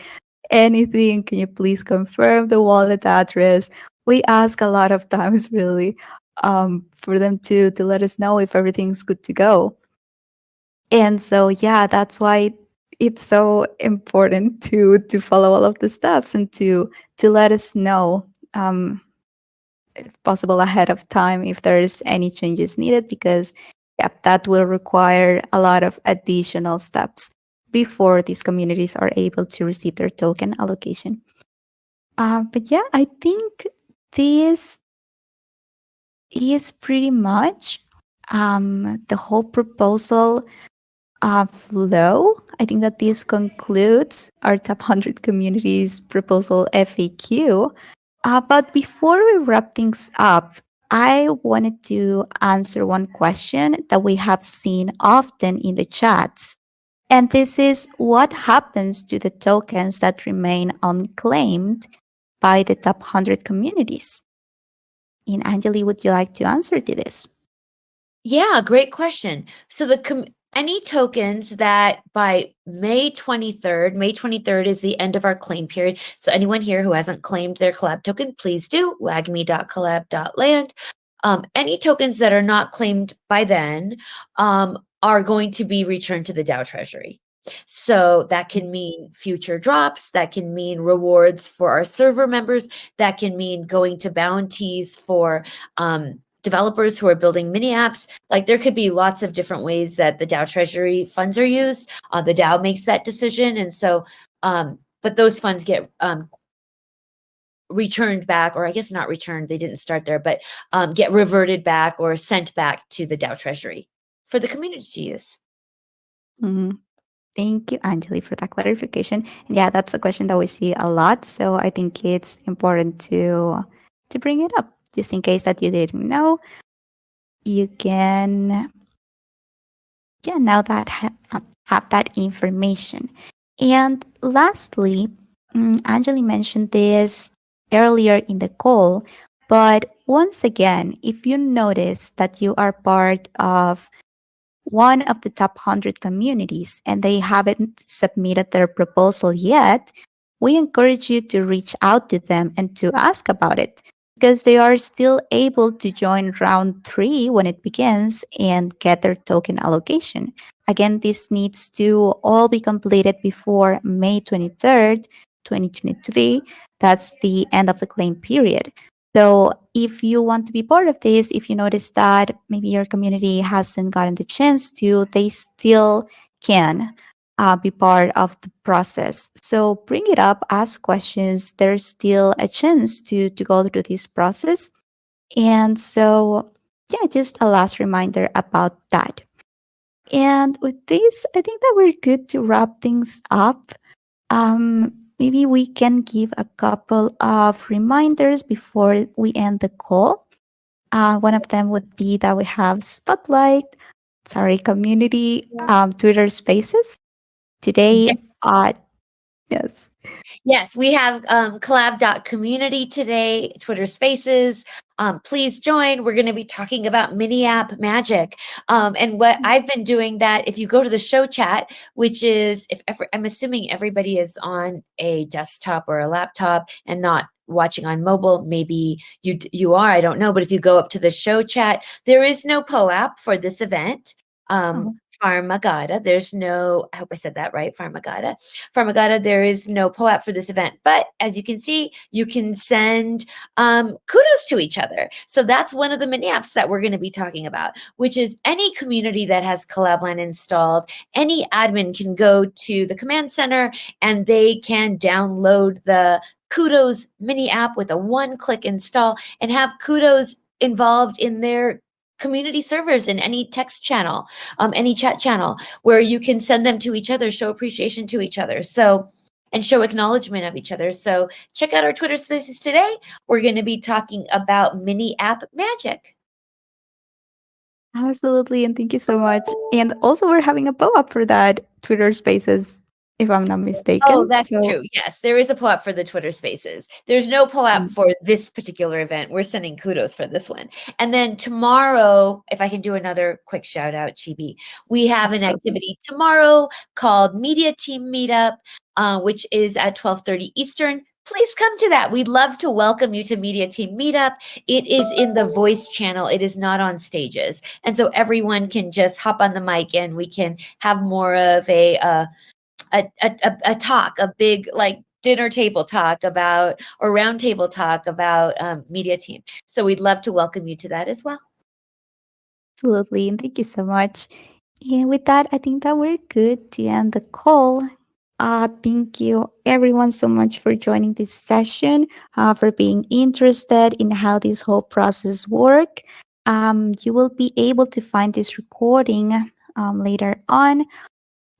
anything? Can you please confirm the wallet address? We ask a lot of times, really, for them to let us know if everything's good to go. And so, yeah, that's why it's so important to follow all of the steps and to let us know, if possible, ahead of time if there's any changes needed, because that will require a lot of additional steps before these communities are able to receive their token allocation. But yeah, I think this is pretty much the whole proposal flow. I think that this concludes our top 100 communities proposal FAQ. But before we wrap things up, I wanted to answer one question that we have seen often in the chats. And this is, what happens to the tokens that remain unclaimed by the top 100 communities? And Anjali, would you like to answer to this? Yeah, great question. So any tokens that by May 23rd is the end of our claim period. So anyone here who hasn't claimed their collab token, please do, wagme.collab.land. Any tokens that are not claimed by then are going to be returned to the DAO treasury. So that can mean future drops, that can mean rewards for our server members, that can mean going to bounties for developers who are building mini apps. Like there could be lots of different ways that the DAO treasury funds are used. The DAO makes that decision. And so, but those funds get returned back, or I guess not returned, they didn't start there, but get reverted back or sent back to the DAO treasury for the community to use. Mhm. Thank you, Anjali, for that clarification. And yeah, that's a question that we see a lot. So I think it's important to bring it up, just in case that you didn't know. You can, yeah, now that have that information. And lastly, Anjali mentioned this earlier in the call, but once again, if you notice that you are part of one of the top 100 communities and they haven't submitted their proposal yet, we encourage you to reach out to them and to ask about it, because they are still able to join round 3 when it begins and get their token allocation. Again, this needs to all be completed before May 23rd, 2023. That's the end of the claim period. So if you want to be part of this, if you notice that maybe your community hasn't gotten the chance to, they still can be part of the process. So bring it up, ask questions. There's still a chance to go through this process. And so, yeah, just a last reminder about that. And with this, I think that we're good to wrap things up. Maybe we can give a couple of reminders before we end the call. One of them would be that we have community Twitter Spaces today. Yes. Yes, we have collab.community today, Twitter Spaces. Please join. We're going to be talking about mini app magic. And what I've been doing that if you go to the show chat, which is if ever, I'm assuming everybody is on a desktop or a laptop and not watching on mobile, maybe you are, I don't know, but if you go up to the show chat, there is no POAP for this event. Oh, Pharmagada, there's no, I hope I said that right, Pharmagada, there is no POAP for this event. But as you can see, you can send kudos to each other. So that's one of the mini apps that we're going to be talking about, which is any community that has Collabland installed, any admin can go to the command center and they can download the Kudos mini app with a one-click install and have Kudos involved in their community servers in any text channel, any chat channel where you can send them to each other, show appreciation to each other. So, and show acknowledgement of each other. So check out our Twitter Spaces today. We're going to be talking about mini app magic. absolutely. And thank you so much. And also, we're having a PO-up for that Twitter Spaces, if I'm not Oh, mistaken. that's So, true. Yes, there is a POAP for the Twitter Spaces. There's no POAP mm, for this particular event. We're sending kudos for this one. And then tomorrow, if I can do another quick shout out, Chibi, we have an absolutely. activity tomorrow called Media Team Meetup, which is at 12:30 Eastern. Please come to that. We'd love to welcome you to Media Team Meetup. It is in the voice channel. It is not on stages. And so everyone can just hop on the mic and we can have more of a talk, a big like dinner table talk about or round table talk about media team. So we'd love to welcome you to that as well. Absolutely. And thank you so much. And with that, I think that we're good to end the call. Thank you, everyone, so much for joining this session, for being interested in how this whole process work. You will be able to find this recording later on,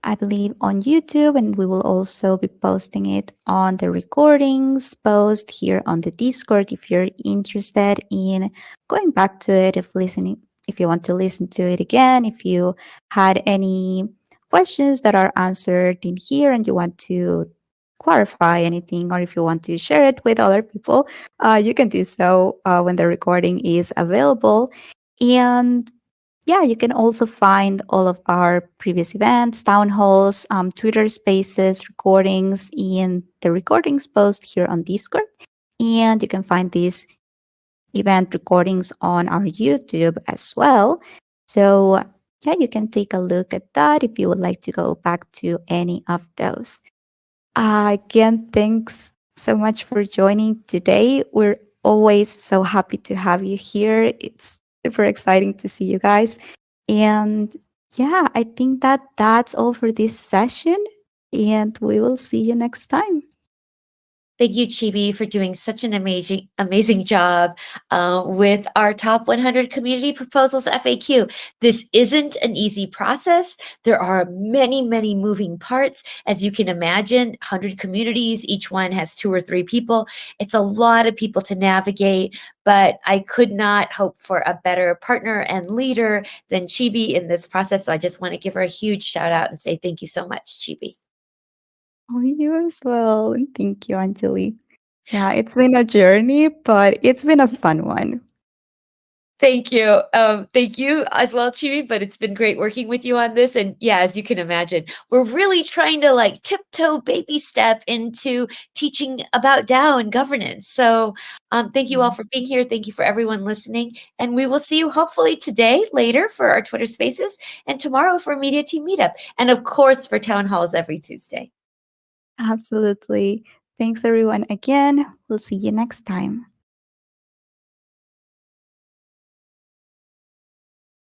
I believe, on YouTube, and we will also be posting it on the recordings post here on the Discord if you're interested in going back to it, if you want to listen to it again, if you had any questions that are answered in here and you want to clarify anything, or if you want to share it with other people, you can do so when the recording is available. And yeah, you can also find all of our previous events, town halls, Twitter spaces, recordings in the recordings post here on Discord. And you can find these event recordings on our YouTube as well. So, yeah, you can take a look at that if you would like to go back to any of those. Again, thanks so much for joining today. We're always so happy to have you here. It's super exciting to see you guys. And yeah, I think that that's all for this session. And we will see you next time. Thank you, Chibi, for doing such an amazing job with our top 100 community proposals FAQ. This isn't an easy process. There are many, many moving parts. As you can imagine, 100 communities, each one has 2 or 3 people. It's a lot of people to navigate, but I could not hope for a better partner and leader than Chibi in this process. So I just want to give her a huge shout out and say thank you so much, Chibi. Oh, you as well. And thank you, Anjali. Yeah, it's been a journey, but it's been a fun one. Thank you. Thank you as well, Chibi, but it's been great working with you on this. And yeah, as you can imagine, we're really trying to like tiptoe baby step into teaching about DAO and governance. So thank you all for being here. Thank you for everyone listening. And we will see you hopefully today, later for our Twitter Spaces, and tomorrow for Media Team Meetup. And of course, for Town Halls every Tuesday. Absolutely. Thanks, everyone, again. We'll see you next time.